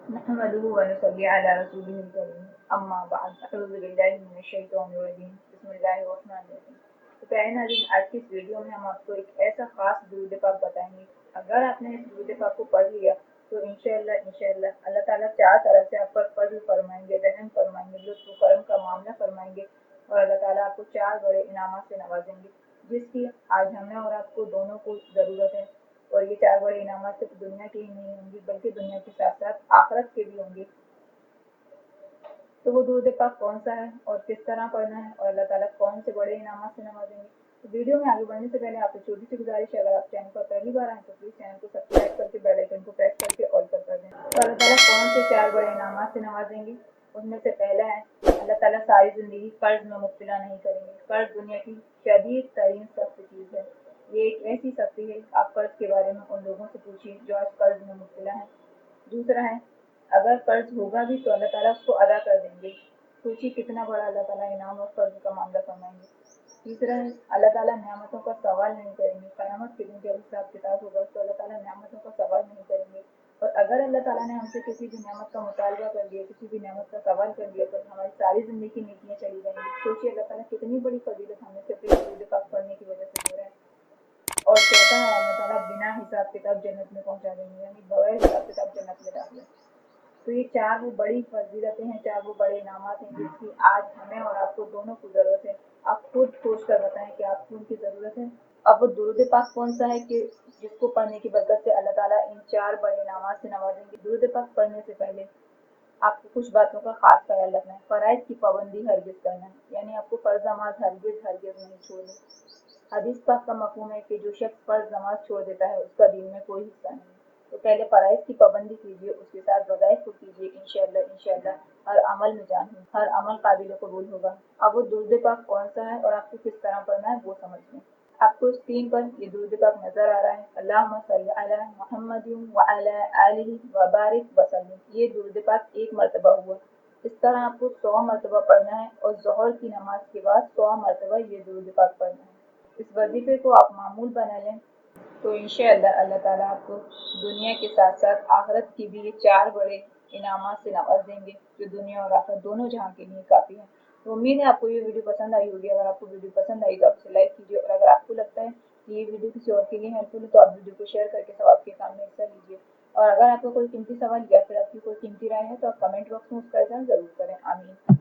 نحمده ونصلي على رسوله الكريم اما بعد اعوذ باللہ من الشیطان الرجیم بسم اللہ الرحمن الرحیم. تو پیارے ناظرین، آج کی اس ویڈیو میں ہم آپ کو ایک ایسا خاص درود پاک بتائیں گے. اگر آپ نے اس درود پاک کو پڑھ لیا تو انشاءاللہ اللہ تعالیٰ چار طرح سے آپ پر فضل فرمائیں گے، رحم فرمائیں گے، لطف و کرم کا معاملہ فرمائیں گے، اور اللہ تعالیٰ آپ کو چار بڑے انعامات سے نوازیں گے جس کی آج ہمیں اور آپ کو دونوں کو ضرورت ہے. اور یہ چار بڑے انعامات صرف دنیا کے ہی نہیں ہوں گے بلکہ دنیا کے ساتھ ساتھ آخرت کے بھی ہوں گے. تو وہ درود پاک کون سا ہے اور کس طرح پڑھنا ہے اور اللہ تعالیٰ کون سے بڑے انعامات سے نوازیں گے. تو ویڈیو میں آگے بڑھنے سے پہلے آپ سے چھوٹی سی گزارش ہے، اگر آپ چینل پر پہلی بار آئیں تو پلیز چینل کو سبسکرائب کر کے بیل آئیکن کو پریس کر کے آل پر کر دیں. تو اللہ تعالیٰ کون سے چار بڑے انعامات سے نوازیں گے؟ ان میں سے پہلا ہے اللہ تعالیٰ ساری زندگی قرض میں مبتلا نہیں کریں گے. قرض دنیا کی شدید ترین سخت چیز ہے. یہ ایک ایسی سختی ہے، آپ قرض کے بارے میں ان لوگوں سے پوچھیے جو آج قرض میں مبتلا ہیں. دوسرا ہے اگر قرض ہوگا بھی تو اللہ تعالیٰ اس کو ادا کر دیں گے. سوچیے کتنا بڑا اللہ تعالیٰ انعام اور قرض کا معاملہ فرمائیں گے. تیسرا ہے اللہ تعالیٰ نعمتوں کا سوال نہیں کریں گے. قیامت کے دن جب حساب کتاب ہوگا تو اللہ تعالیٰ نعمتوں کا سوال نہیں کریں گے. اور اگر اللہ تعالیٰ نے ہم سے کسی بھی نعمت کا مطالبہ کر دیا، کسی بھی نعمت کا سوال کر دیا تو ہماری ساری زندگی کی نیکیاں چلی جائیں گی. سوچیے اللہ تعالیٰ کتنی بڑی فضیلت ہمیں صرف درود پاک پڑھنے کی وجہ سے دے رہا ہے. اور کہتا ہے اللہ تعالیٰ بنا حساب کتاب جنت میں پہنچا دیں گے، یعنی بغیر حساب کتاب جنت میں داخل. تو یہ چار وہ بڑی فضیلتیں ہیں، چار وہ بڑے انعامات ہیں جس کی آج ہمیں اور آپ کو دونوں کو ضرورت ہے. آپ خود سوچ کر بتائیں کہ آپ کو ان کی ضرورت ہے. اب وہ درود پاک کون سا ہے کہ جس کو پڑھنے کی برکت سے اللہ تعالیٰ ان چار بڑے انعامات سے نوازیں گے. درود پاک پڑھنے سے پہلے آپ کو کچھ باتوں کا خاص خیال رکھنا ہے. فرائض کی پابندی ہرگز کرنا ہے، یعنی آپ کو فرض نماز ہرگز نہیں چھوڑنی. حدیث پاک کا مفہوم ہے کہ جو شخص فرض نماز چھوڑ دیتا ہے اس کا دین میں کوئی حصہ نہیں. تو پہلے فرائض کی پابندی کیجیے، اس کے ساتھ وظائف کو کیجیے. انشاءاللہ ہر عمل میں جان ہے، ہر عمل قابل قبول ہوگا. اب وہ درود پاک کون سا ہے اور آپ کو کس طرح پڑھنا ہے وہ سمجھ لیں. آپ کو اسکرین پر یہ درود پاک نظر آ رہا ہے، اللہم صلی علی محمد وعلی آلہ وبارک وسلم. یہ درود پاک ایک مرتبہ ہوا. اس طرح آپ کو 100 مرتبہ پڑھنا ہے اور ظہر کی نماز کے بعد 100 مرتبہ یہ درود پاک پڑھنا ہے. اس وظیفے کو آپ معمول بنا لیں تو انشاءاللہ اللہ تعالیٰ آپ کو دنیا کے ساتھ ساتھ آخرت کی بھی یہ چار بڑے انعامات سے نواز دیں گے جو دنیا اور آخرت دونوں جہاں کے لیے کافی ہیں. تو امید ہے آپ کو یہ ویڈیو پسند آئی ہوگی. اگر آپ کو ویڈیو پسند آئی تو آپ اسے لائک کیجیے، اور اگر آپ کو لگتا ہے کہ یہ ویڈیو کسی اور کے لیے ہیلپ فل ہے تو آپ ویڈیو کو شیئر کر کے سب آپ کے سامنے حصہ لیجیے. اور اگر آپ کو کوئی قیمتی سوال یا پھر آپ کی کوئی قیمتی رائے ہے تو آپ کمنٹ باکس میں اس کا اظہار ضرور کریں. آمین.